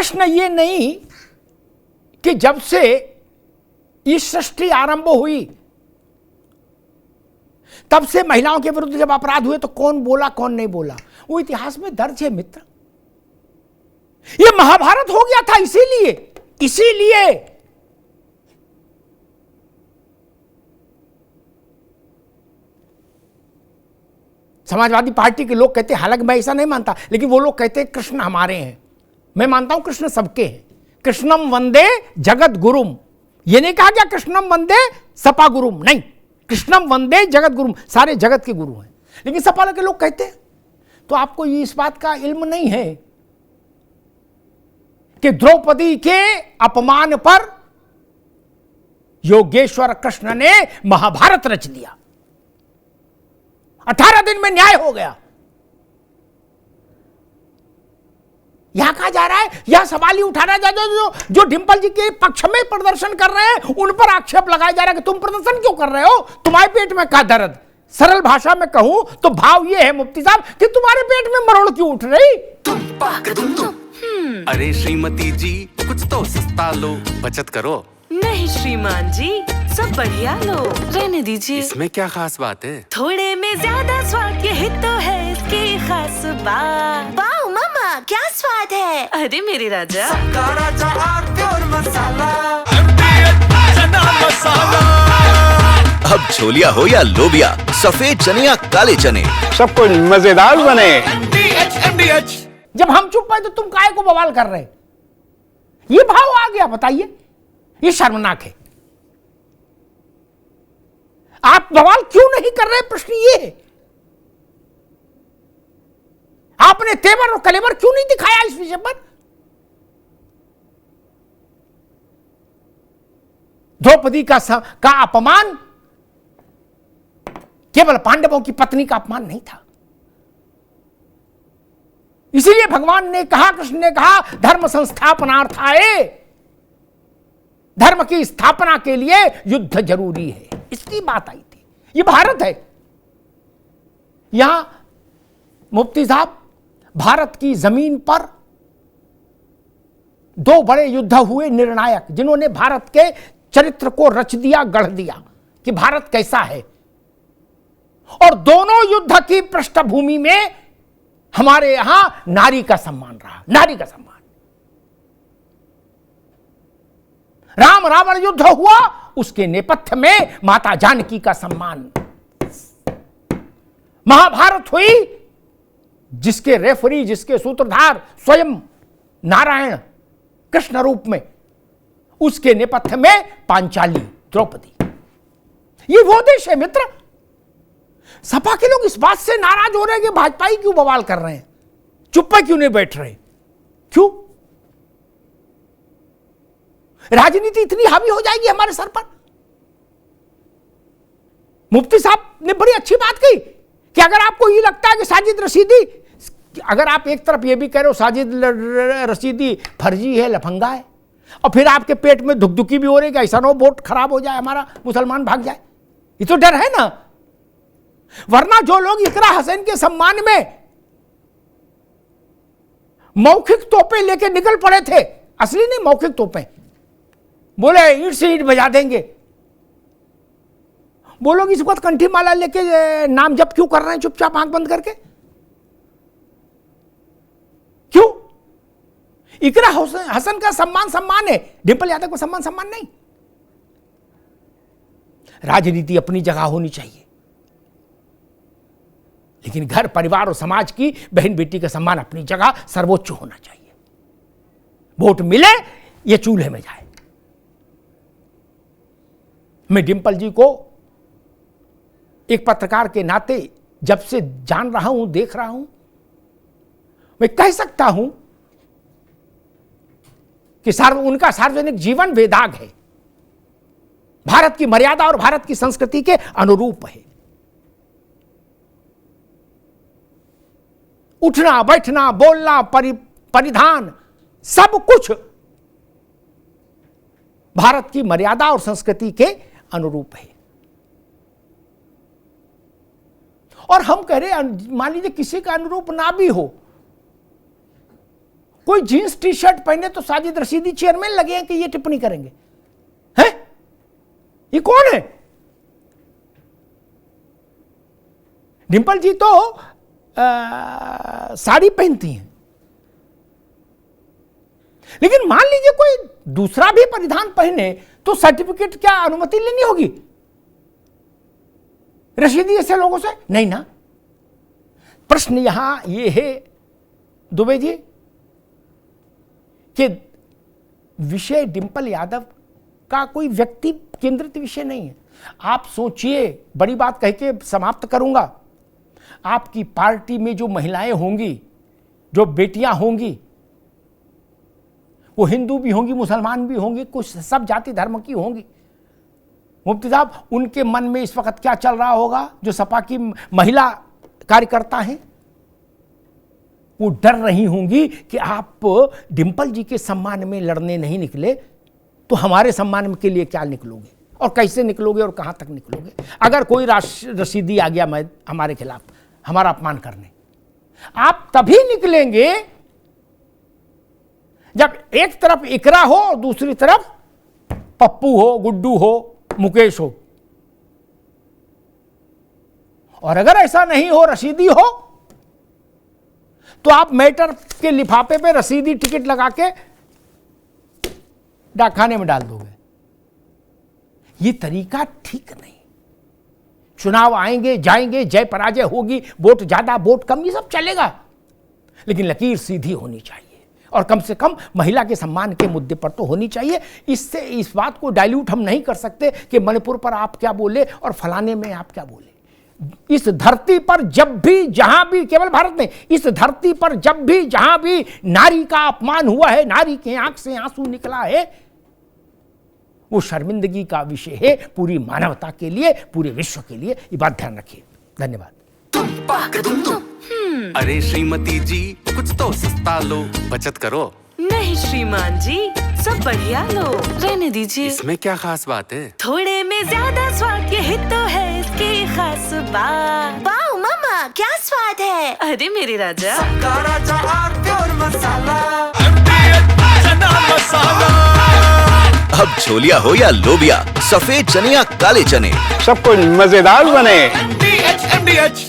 प्रश्न ये नहीं कि जब से ये सृष्टि आरंभ हुई तब से महिलाओं के विरुद्ध जब अपराध हुए तो कौन बोला कौन नहीं बोला, वो इतिहास में दर्ज है मित्र। ये महाभारत हो गया था इसीलिए समाजवादी पार्टी के लोग कहते हैं, हालांकि मैं ऐसा नहीं मानता, लेकिन वो लोग कहते हैं कृष्ण हमारे हैं। मैं मानता हूं कृष्ण सबके हैं। कृष्णम वंदे जगत गुरुम, ये नहीं कहा गया कृष्णम वंदे सपा गुरुम, नहीं, कृष्णम वंदे जगत गुरुम, सारे जगत के गुरु हैं। लेकिन सपा के लोग कहते हैं, तो आपको इस बात का इल्म नहीं है कि द्रौपदी के अपमान पर योगेश्वर कृष्ण ने महाभारत रच दिया। 18 दिन में न्याय हो गया। यहां कहा जा रहा है, यह सवाल ही उठाना जा रहा है जो डिंपल जी के पक्ष में प्रदर्शन कर रहे हैं उन पर आक्षेप लगाया जा रहा है कि तुम प्रदर्शन क्यों कर रहे हो, तुम्हारे पेट में क्या दर्द। सरल भाषा में कहूं तो भाव यह है मुफ्ती साहब कि तुम्हारे पेट में मरोड़ क्यों उठ रही। अरे श्रीमती जी, कुछ तो सस्ता लो, बचत करो। नहीं श्रीमान जी, सब बढ़िया लो, रहने दीजिए। इसमें क्या खास बात है? थोड़े में ज्यादा स्वाद, यही तो है इसकी खास बात। वाह मामा, क्या स्वाद है। अरे मेरे राजा, राजा और मसाला। अब छोलिया हो या लोबिया, सफेद चने या काले चने, सब कुछ मजेदार बने। जब हम चुप है तो तुम काहे को बवाल कर रहे, ये भाव आ गया, बताइए, ये शर्मनाक है। आप बवाल क्यों नहीं कर रहे, प्रश्न ये है। आपने तेवर और कलेवर क्यों नहीं दिखाया इस विषय पर। द्रौपदी का अपमान केवल पांडवों की पत्नी का अपमान नहीं था। इसीलिए भगवान ने कहा, कृष्ण ने कहा, धर्म संस्थापनार्थाय, धर्म की स्थापना के लिए युद्ध जरूरी है। इसकी बात आई थी। ये भारत है। यहां मुफ्ती साहब, भारत की जमीन पर दो बड़े युद्ध हुए निर्णायक, जिन्होंने भारत के चरित्र को रच दिया, गढ़ दिया कि भारत कैसा है। और दोनों युद्ध की पृष्ठभूमि में हमारे यहां नारी का सम्मान रहा, नारी का सम्मान। राम रावण युद्ध हुआ, उसके नेपथ्य में माता जानकी का सम्मान। महाभारत हुई, जिसके रेफरी, जिसके सूत्रधार स्वयं नारायण कृष्ण रूप में, उसके नेपथ्य में पांचाली, द्रौपदी। ये वो देश है मित्र। सपा के लोग इस बात से नाराज हो रहे हैं कि भाजपा ही क्यों बवाल कर रहे हैं, चुप क्यों नहीं बैठ रहे, क्यों। राजनीति इतनी हावी हो जाएगी हमारे सर पर। मुफ्ती साहब ने बड़ी अच्छी बात कही कि अगर आपको ये लगता है कि साजिद रशीदी, अगर आप एक तरफ ये भी कह रहे हो साजिद रशीदी फर्जी है, लफंगा है, और फिर आपके पेट में धुकधुकी भी हो रही है, ऐसा ना हो वोट खराब हो जाए, हमारा मुसलमान भाग जाए, ये तो डर है ना। वरना जो लोग इकरा हसन के सम्मान में मौखिक तोपें लेके निकल पड़े थे, असली नहीं मौखिक तोपें, बोले ईंट से ईंट बजा देंगे, वो लोग इस वक्त कंठी माला लेके नाम जप क्यों कर रहे हैं चुपचाप आंख बंद करके, क्यों। इकरा हसन का सम्मान है, डिंपल यादव को सम्मान नहीं। राजनीति अपनी जगह होनी चाहिए, लेकिन घर परिवार और समाज की बहन बेटी का सम्मान अपनी जगह सर्वोच्च होना चाहिए। वोट मिले ये चूल्हे में जाए। मैं डिंपल जी को एक पत्रकार के नाते जब से जान रहा हूं, देख रहा हूं, मैं कह सकता हूं कि उनका सार्वजनिक जीवन बेदाग है, भारत की मर्यादा और भारत की संस्कृति के अनुरूप है। उठना बैठना बोलना परिधान सब कुछ भारत की मर्यादा और संस्कृति के अनुरूप है। और हम कह रहे, मान लीजिए किसी का अनुरूप ना भी हो, कोई जींस टी शर्ट पहने तो साजिद रशीदी चेयरमैन लगे हैं कि ये टिप्पणी करेंगे? हैं? ये कौन है? डिंपल जी तो साड़ी पहनती हैं, लेकिन मान लीजिए कोई दूसरा भी परिधान पहने तो सर्टिफिकेट क्या अनुमति लेनी होगी रशीदी ऐसे लोगों से? नहीं ना। प्रश्न यहां यह है दुबे जी कि विषय डिंपल यादव का कोई व्यक्ति केंद्रित विषय नहीं है। आप सोचिए, बड़ी बात कह के समाप्त करूंगा, आपकी पार्टी में जो महिलाएं होंगी, जो बेटियां होंगी, वो हिंदू भी होंगी, मुसलमान भी होंगी, कुछ सब जाति धर्म की होंगी। मुफ्ती साहब, उनके मन में इस वक्त क्या चल रहा होगा? जो सपा की महिला कार्यकर्ता हैं, वो डर रही होंगी कि आप डिंपल जी के सम्मान में लड़ने नहीं निकले तो हमारे सम्मान के लिए क्या निकलोगे और कैसे निकलोगे और कहां तक निकलोगे? अगर कोई रशीदी आ गया हमारे खिलाफ, हमारा अपमान करने, आप तभी निकलेंगे जब एक तरफ इकरा हो और दूसरी तरफ पप्पू हो, गुड्डू हो, मुकेश हो। और अगर ऐसा नहीं हो, रशीदी हो, तो आप मैटर के लिफाफे पे रसीदी टिकट लगा के डाकखाने में डाल दोगे। ये तरीका ठीक नहीं। चुनाव आएंगे जाएंगे, जय पराजय होगी, वोट ज्यादा वोट कम, ये सब चलेगा, लेकिन लकीर सीधी होनी चाहिए और कम से कम महिला के सम्मान के मुद्दे पर तो होनी चाहिए। इससे इस बात को डाइल्यूट हम नहीं कर सकते कि मणिपुर पर आप क्या बोले और फलाने में आप क्या बोले। इस धरती पर जब भी जहां भी, केवल भारत में, इस धरती पर जब भी जहां भी नारी का अपमान हुआ है, नारी के आंख से आंसू निकला है, वो शर्मिंदगी का विषय है पूरी मानवता के लिए, पूरे विश्व के लिए। ये बात ध्यान रखिए। धन्यवाद। अरे श्रीमती जी, कुछ तो सस्ता लो, बचत करो। नहीं श्रीमान जी, सब बढ़िया लो, रहने दीजिए। इसमें क्या खास बात है? थोड़े में ज्यादा स्वाद, यही तो है इसकी खास बात। वाओ मम्मा, क्या स्वाद है? अरे मेरे राजा, अब छोलिया हो या लोबिया, सफेद चने या काले चने, सब कुछ मजेदार बने। MDH